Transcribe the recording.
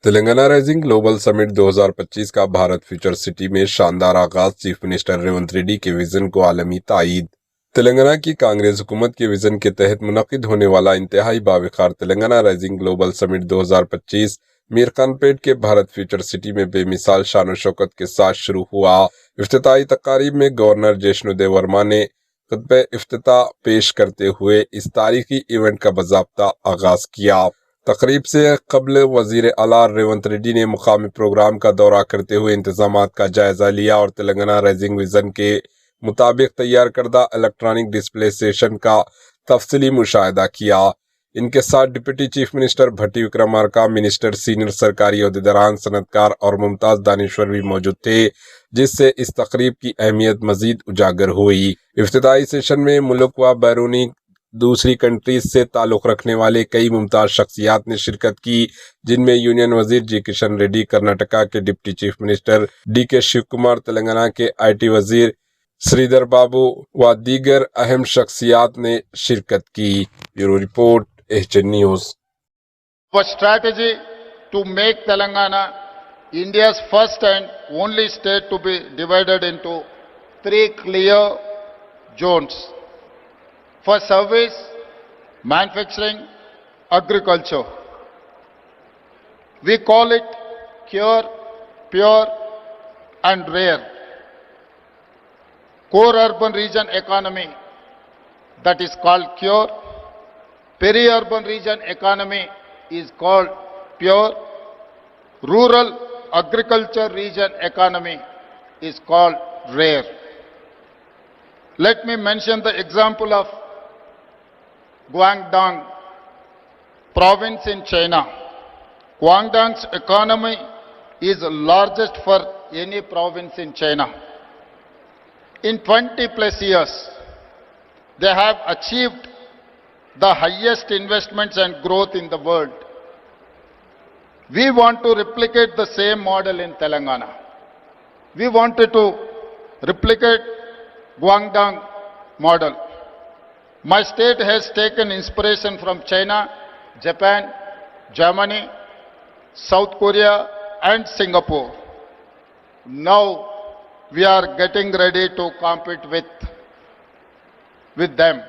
Telangana rising global سمٹ 2025 کا Bharat future city میں شاندار آغاز، چیف منسٹر ریونت ریڈی کے ویژن کو عالمی تائید۔ تلنگانہ کی کانگریس حکومت کے ویژن کے تحت منعقد ہونے والا انتہائی باوقار تلنگانہ رائزنگ گلوبل سمٹ 2025 میر خان پیٹ کے بھارت فیوچر سٹی میں بے مثال شان و شوکت کے ساتھ شروع ہوا۔ افتتاحی تقاریب میں گورنر جیشنو دیو ورما نے خطبہ افتتاح پیش کرتے ہوئے اس تاریخی ایونٹ کا باضابطہ آغاز کیا۔ تقریب سے قبل وزیر اعلیٰ ریونت ریڈی نے مقامی پروگرام کا دورہ کرتے ہوئے انتظامات کا جائزہ لیا اور تلنگانہ رائزنگ ویژن کے مطابق تیار کردہ الیکٹرانک ڈسپلے اسٹیشن کا تفصیلی مشاہدہ کیا۔ ان کے ساتھ ڈپٹی چیف منسٹر بھٹی وکرمارکا، منسٹر، سینئر سرکاری عہدیداران، صنعتکار اور ممتاز دانشور بھی موجود تھے، جس سے اس تقریب کی اہمیت مزید اجاگر ہوئی۔ افتتاحی سیشن میں ملک و بیرونی دوسری کنٹریز سے تعلق رکھنے والے کئی ممتاز شخصیات نے شرکت کی، جن میں یونین وزیر جی کشن ریڈی، کرناٹکا کے ڈپٹی چیف منسٹر ڈی کے شیو کمار، تلنگانہ کے آئی ٹی وزیر سریدر بابو و دیگر اہم شخصیات نے شرکت کی۔ Bureau report, H N news. Our strategy to make Telangana India's first and only state to be divided into three clear zones: for service, manufacturing, agriculture. We call it Cure, Pure and Rare. Core urban region economy, that is called Cure. Peri-urban region economy is called Pure. Rural agriculture region economy is called Rare. Let me mention the example of Guangdong province in China. Guangdong's economy is the largest for any province in China. In 20 plus years, they have achieved the highest investments and growth in the world. We want to replicate the same model in Telangana. We wanted to replicate Guangdong model. My state has taken inspiration from China, Japan, Germany, South Korea and Singapore. Now we are getting ready to compete with them.